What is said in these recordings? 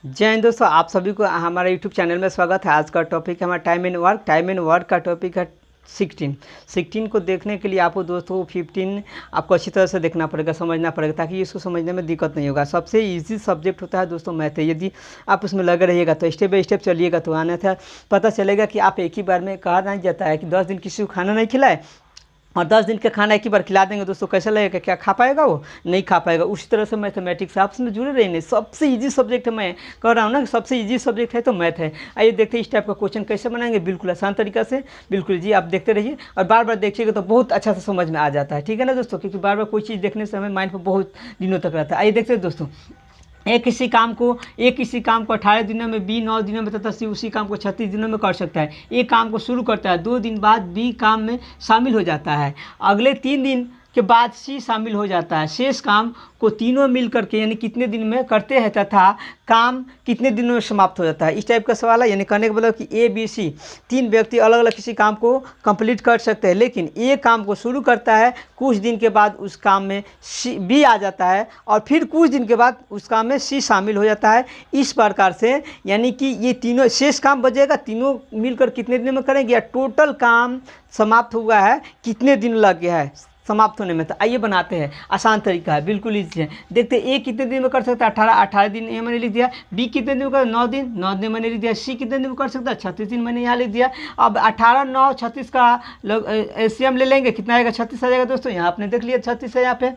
जय हिंद दोस्तों, आप सभी को हमारे यूट्यूब चैनल में स्वागत है। आज का टॉपिक है हमारा टाइम एंड वर्क का टॉपिक है 16 को देखने के लिए आपको दोस्तों 15 आपको अच्छी तरह से देखना पड़ेगा, समझना पड़ेगा, ताकि इसको समझने में दिक्कत नहीं होगा। सबसे इजी सब्जेक्ट होता है दोस्तों मैथ। यदि आप उसमें लगे रहिएगा तो स्टेप बाय स्टेप चलिएगा तो आने था पता चलेगा कि आप एक ही बार में कहा नहीं जाता है कि 10 दिन किसी को खाना नहीं खिलाए और 10 दिन का खाना एक ही बार खिला देंगे दोस्तों, कैसा लगेगा? क्या खा पाएगा? वो नहीं खा पाएगा। उसी तरह से मैथमेटिक्स आप उसमें जुड़े रहिए। सबसे इजी सब्जेक्ट है, मैं कह रहा हूँ ना कि सबसे इजी सब्जेक्ट है तो मैथ है। आइए देखते हैं इस टाइप का क्वेश्चन कैसे बनाएंगे, बिल्कुल आसान तरीका से। बिल्कुल जी, आप देखते रहिए और बार बार देखिएगा तो बहुत अच्छा से समझ में आ जाता है। ठीक है ना दोस्तों, क्योंकि बार बार कोई चीज़ देखने से हमें माइंड पर बहुत दिनों तक रहता है। आइए देखते हैं दोस्तों, ए किसी काम को 18 दिनों में, बी 9 दिनों में तथा सी उसी काम को 36 दिनों में कर सकता है। ए काम को शुरू करता है, 2 दिन बाद बी काम में शामिल हो जाता है, अगले 3 दिन के बाद सी शामिल हो जाता है। शेष काम को तीनों मिल करके यानी कितने दिन में करते हैं तथा काम कितने दिनों में समाप्त हो जाता है। इस टाइप का सवाल है। यानी कहने का मतलब कि ए बी सी 3 व्यक्ति अलग अलग किसी काम को कंप्लीट कर सकते हैं, लेकिन ए काम को शुरू करता है, कुछ दिन के बाद उस काम में सी बी आ जाता है और फिर कुछ दिन के बाद उस काम में सी शामिल हो जाता है। इस प्रकार से यानी कि ये तीनों शेष काम बचेगा, तीनों मिलकर कितने दिन में करेंगे या टोटल काम समाप्त हुआ है कितने दिन लग गया है समाप्त होने में। तो आइए बनाते हैं, आसान तरीका है, बिल्कुल ईजी है। देखते हैं ए कितने दिन में कर सकता है, 18 दिन ये मैंने लिख दिया। बी कितने दिन में कर 9 दिन मैंने लिख दिया। सी कितने दिन में कर सकता है 36 दिन मैंने यहाँ लिख दिया। अब 18, 9, 36 का एलसीएम ले लेंगे, कितना आएगा? 36 आ जाएगा दोस्तों। यहाँ आपने देख लिया 36 है, यहाँ पे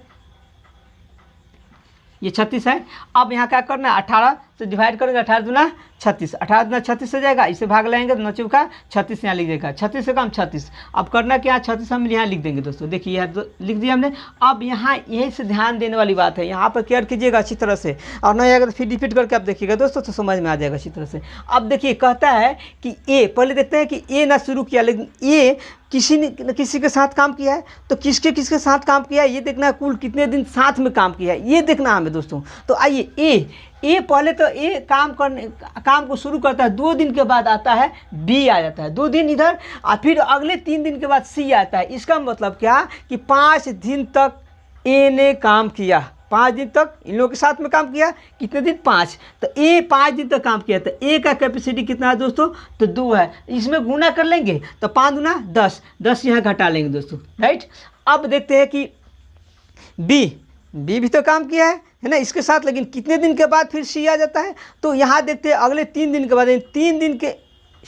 ये 36 है। अब यहाँ क्या करना है, 18 से डिवाइड करेंगे, 18 दूना 36, 18 दूना 36 हो जाएगा। इसे भाग लाएंगे तो 9 चौका 36 यहाँ लिख देगा, 36 से कम 36। अब करना क्या, 36 हम यहाँ लिख देंगे दोस्तों। देखिए यहाँ लिख दिया हमने। अब यहाँ यही से ध्यान देने वाली बात है, यहाँ पर केयर कीजिएगा अच्छी तरह से, और नहीं आएगा तो फिर रिपीट करके आप देखिएगा दोस्तों तो समझ में आ जाएगा अच्छी तरह से। अब देखिए कहता है कि ए, पहले देखते हैं कि ए ना शुरू किया, लेकिन ए किसी के साथ काम किया है, तो किसके साथ काम किया है ये देखना है, कुल कितने दिन साथ में काम किया है ये देखना हमें दोस्तों। तो आइए ए पहले तो ए काम को शुरू करता है, 2 दिन के बाद आता है बी आ जाता है, 2 दिन इधर और फिर अगले 3 दिन के बाद सी आता है। इसका मतलब क्या कि 5 दिन तक ए ने काम किया, 5 दिन तक इन लोगों के साथ में काम किया। कितने दिन? 5। तो ए 5 दिन तक काम किया, तो ए का कैपेसिटी कितना है दोस्तों? तो 2 है। इसमें गुना कर लेंगे तो 5 दूना 10 यहाँ घटा लेंगे दोस्तों, राइट। अब देखते हैं कि बी भी तो काम किया है ना इसके साथ, लेकिन कितने दिन के बाद फिर सी आ जाता है। तो यहाँ देखते हैं अगले 3 दिन के बाद, 3 दिन के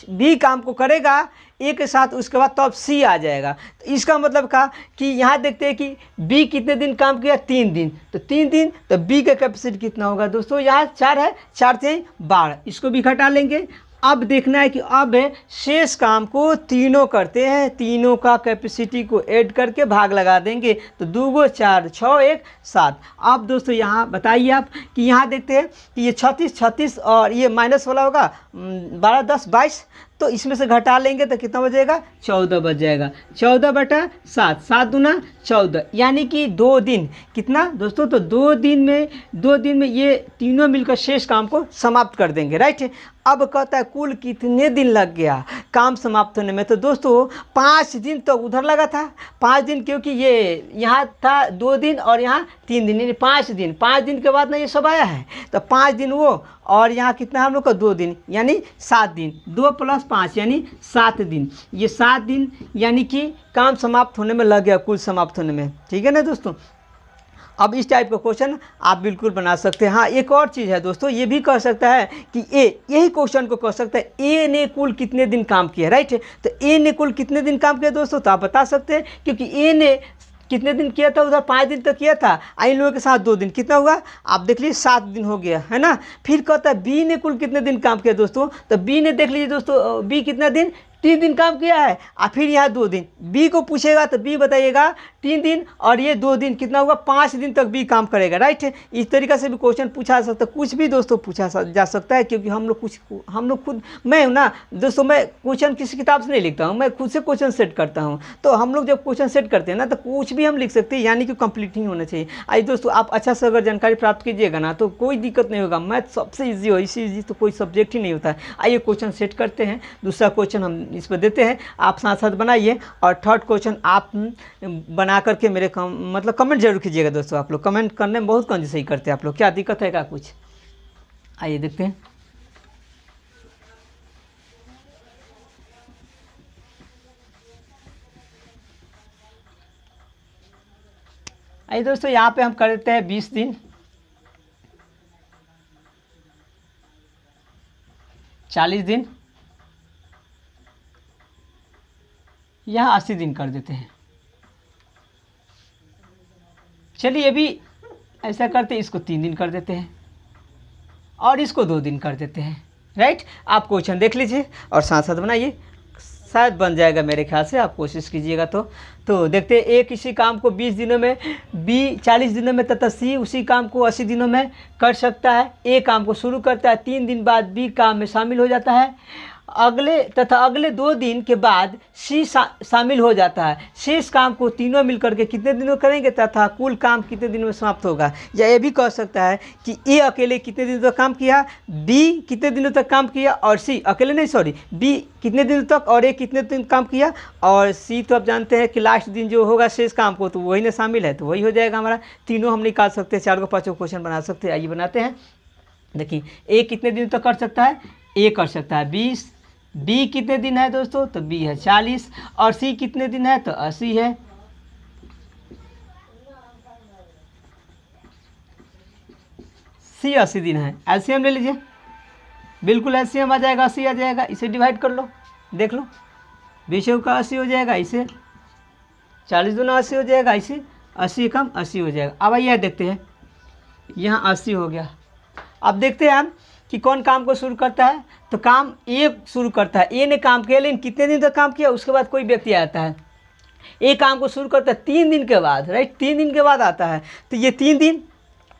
बी काम को करेगा ए के साथ, उसके बाद तब सी आ जाएगा। तो इसका मतलब का कि यहाँ देखते हैं कि बी कितने दिन काम किया? 3 दिन। तो 3 दिन तो बी का कैपेसिटी कितना होगा दोस्तों? यहाँ 4 है, 4 से 12, इसको भी घटा लेंगे। अब देखना है कि अब शेष काम को तीनों करते हैं, तीनों का कैपेसिटी को ऐड करके भाग लगा देंगे तो 2 को 4, 6, 1, 7। अब दोस्तों यहाँ बताइए आप कि यहाँ देखते हैं कि ये 36 और ये माइनस वाला होगा 12, 10, 22, तो इसमें से घटा लेंगे तो कितना बचेगा? 14 बच जाएगा। 14/7, 7 दूना 14, यानी कि 2 दिन। कितना दोस्तों? तो 2 दिन में ये तीनों मिलकर शेष काम को समाप्त कर देंगे, राइट। अब कहता है कुल कितने दिन लग गया काम समाप्त होने में। तो दोस्तों 5 दिन तो उधर लगा था, 5 दिन, क्योंकि ये यहाँ था 2 दिन और यहाँ 3 दिन, यानी 5 दिन। 5 दिन के बाद ना ये सब आया है, तो 5 दिन वो और यहाँ कितना हम लोग का 2 दिन, यानी 7 दिन। 2 + 5 यानी 7 दिन। ये 7 दिन यानी कि काम समाप्त होने में लग गया, कुल समाप्त होने में। ठीक है ना दोस्तों। अब इस टाइप का क्वेश्चन आप बिल्कुल बना सकते हैं। हाँ, एक और चीज़ है दोस्तों, ये भी कह सकता है कि यही क्वेश्चन को कह सकता है ए ने कुल कितने दिन काम किया, राइट। तो ए ने कुल कितने दिन काम किया दोस्तों? तो आप बता सकते हैं, क्योंकि ए ने कितने दिन किया था? उधर 5 दिन तक किया था, इन लोगों के साथ 2 दिन। कितना हुआ आप देख लीजिए, 7 दिन हो गया है ना। फिर कहता है बी ने कुल कितने दिन काम किया दोस्तों? तो बी ने देख लीजिए दोस्तों, बी कितना दिन? 3 दिन काम किया है और फिर यहाँ 2 दिन। बी को पूछेगा तो बी बताइएगा 3 दिन और ये 2 दिन, कितना होगा? 5 दिन तक बी काम करेगा, राइट। इस तरीक़े से भी क्वेश्चन पूछा जा सकता है, कुछ भी दोस्तों पूछा जा सकता है, क्योंकि हम लोग खुद, मैं हूँ ना दोस्तों, मैं क्वेश्चन किसी किताब से नहीं लिखता हूँ, मैं खुद से क्वेश्चन सेट करता हूँ। तो हम लोग जब क्वेश्चन सेट करते हैं ना तो कुछ भी हम लिख सकते हैं, यानी कि कंप्लीट नहीं होना चाहिए। आइए दोस्तों, आप अच्छा से अगर जानकारी प्राप्त कीजिएगा ना तो कोई दिक्कत नहीं होगा। मैथ सबसे ईजी हो, इसी ईजी तो कोई सब्जेक्ट ही नहीं होता है। आइए क्वेश्चन सेट करते हैं, दूसरा क्वेश्चन हम इस पर देते हैं, आप साथ साथ बनाइए। और थर्ड क्वेश्चन आप बना करके मेरे मतलब कमेंट जरूर कीजिएगा दोस्तों। आप लोग कमेंट करने में बहुत कंजूसी करते हैं आप लोग, क्या दिक्कत है क्या कुछ? आइए देखते हैं। आइए दोस्तों यहाँ पे हम कर देते हैं 20 दिन, 40 दिन, यहाँ 80 दिन कर देते हैं। चलिए ये भी ऐसा करते हैं, इसको 3 दिन कर देते हैं और इसको 2 दिन कर देते हैं। राइट, आप क्वेश्चन देख लीजिए और साथ साथ बनाइए, शायद बन जाएगा मेरे ख्याल से, आप कोशिश कीजिएगा। तो देखते हैं, ए किसी काम को 20 दिनों में, बी 40 दिनों में तथा सी उसी काम को 80 दिनों में कर सकता है। ए काम को शुरू करता है, 3 दिन बाद बी काम में शामिल हो जाता है, अगले 2 दिन के बाद सी शामिल हो जाता है। शेष काम को तीनों मिलकर के कितने दिनों करेंगे तथा कुल काम कितने दिनों में समाप्त होगा। या ये भी कह सकता है कि ए अकेले कितने दिनों तक काम किया, बी कितने दिनों तक काम किया और सी अकेले नहीं, सॉरी, बी कितने दिनों तक और ए कितने दिन काम किया, और सी तो आप जानते हैं कि लास्ट दिन जो होगा शेष काम को तो वही में शामिल है, तो वही हो जाएगा हमारा। तीनों हम निकाल सकते हैं, 4 को 5 को क्वेश्चन बना सकते हैं। आइए बनाते हैं। देखिए ए कितने दिन तक कर सकता है, ए कर सकता है 20, बी कितने दिन है दोस्तों, तो बी है 40, और सी कितने दिन है, तो 80 है। सी 80 दिन है। एलसीएम ले लीजिए, बिल्कुल एलसीएम आ जाएगा, 80 आ जाएगा। इसे डिवाइड कर लो, देख लो, 20 का 80 हो जाएगा, इसे 40 दूना 80 हो जाएगा, इसे 80 कम 80 हो जाएगा। अब आइए देखते हैं, यहाँ 80 हो गया। अब देखते हैं हम कि कौन काम को शुरू करता है, तो काम ए शुरू करता है। ए ने काम किया, लेकिन कितने दिन तक काम किया, उसके बाद कोई व्यक्ति आता है। ए काम को शुरू करता है 3 दिन के बाद, राइट, 3 दिन के बाद आता है, तो ये 3 दिन,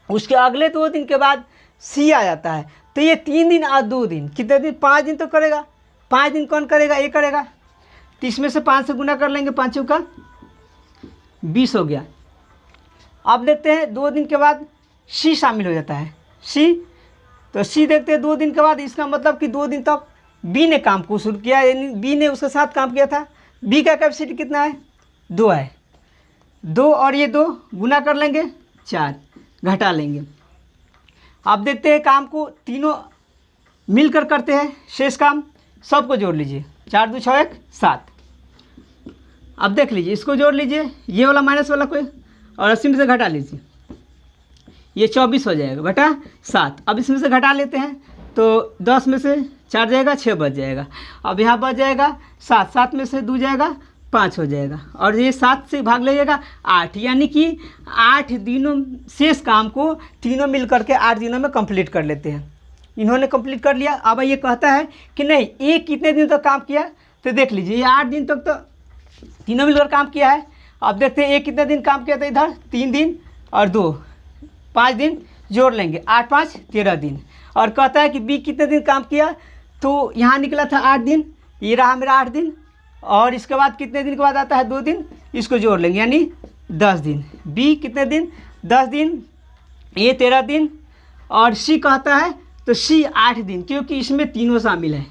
उसके अगले 2 दिन के बाद सी आ जाता है, तो ये 3 दिन और 2 दिन कितने दिन, 5 दिन तो करेगा। 5 दिन कौन करेगा, ए करेगा, तो इसमें से 5 से गुना कर लेंगे, 5 का 20 हो गया। अब देखते हैं 2 दिन के बाद सी शामिल हो जाता है, सी, तो सी देखते हैं 2 दिन के बाद, इसका मतलब कि 2 दिन तक बी ने काम को शुरू किया, यानी बी ने उसके साथ काम किया था। बी का कैपेसिटी कितना है, 2 है, 2 और ये 2 गुना कर लेंगे, 4 घटा लेंगे। अब देखते हैं काम को तीनों मिलकर करते हैं, शेष काम सबको जोड़ लीजिए, 4 2 6 1 7। अब देख लीजिए, इसको जोड़ लीजिए, ये वाला माइनस वाला कोई, और 80 में से घटा लीजिए, ये 24 हो जाएगा बटा 7। अब इसमें से घटा लेते हैं, तो 10 में से 4 जाएगा, 6 बच जाएगा। अब यहाँ बच जाएगा 7, 7 में से 2 जाएगा, 5 हो जाएगा, और ये 7 से भाग लीजिएगा 8, यानी कि 8 दिनों शेष काम को तीनों मिल करके 8 दिनों में कंप्लीट कर लेते हैं। इन्होंने कंप्लीट कर लिया। अब ये कहता है कि नहीं, एक कितने दिन तक काम किया, तो देख लीजिए, ये 8 दिन तक तो तीनों मिलकर काम किया है। अब देखते हैं एक कितने दिन काम किया था, इधर 3 दिन और 2, 5 दिन जोड़ लेंगे, 8 5 13 दिन। और कहता है कि बी कितने दिन काम किया, तो यहाँ निकला था 8 दिन, ये रहा मेरा 8 दिन, और इसके बाद कितने दिन के बाद आता है, 2 दिन, इसको जोड़ लेंगे यानी 10 दिन। बी कितने दिन, 10 दिन, ए 13 दिन, और सी कहता है तो सी 8 दिन, क्योंकि इसमें तीनों शामिल हैं।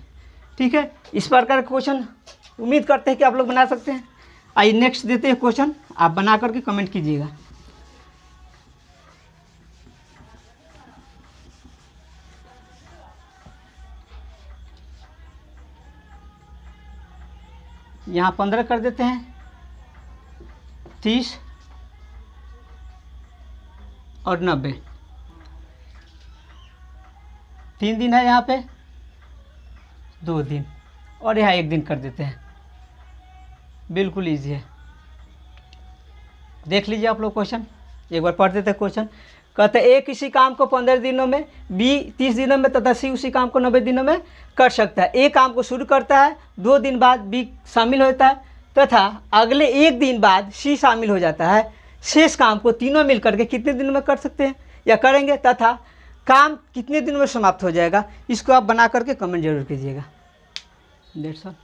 ठीक है, इस प्रकार का क्वेश्चन उम्मीद करते हैं कि आप लोग बना सकते हैं। आइए नेक्स्ट देते हैं क्वेश्चन, आप बना करके कमेंट कीजिएगा। यहाँ 15 कर देते हैं, 30 और 90, 3 दिन है यहाँ पे, 2 दिन, और यहाँ 1 दिन कर देते हैं। बिल्कुल ईजी है, देख लीजिए आप लोग क्वेश्चन, एक बार पढ़ देते हैं क्वेश्चन। कहते हैं ए किसी काम को 15 दिनों में, बी 30 दिनों में तथा सी उसी काम को 90 दिनों में कर सकता है। ए काम को शुरू करता है, 2 दिन बाद बी शामिल होता है तथा अगले 1 दिन बाद सी शामिल हो जाता है। शेष काम को तीनों मिलकर के कितने दिनों में कर सकते हैं या करेंगे तथा काम कितने दिनों में समाप्त हो जाएगा, इसको आप बना करके कमेंट जरूर कीजिएगा। That's all.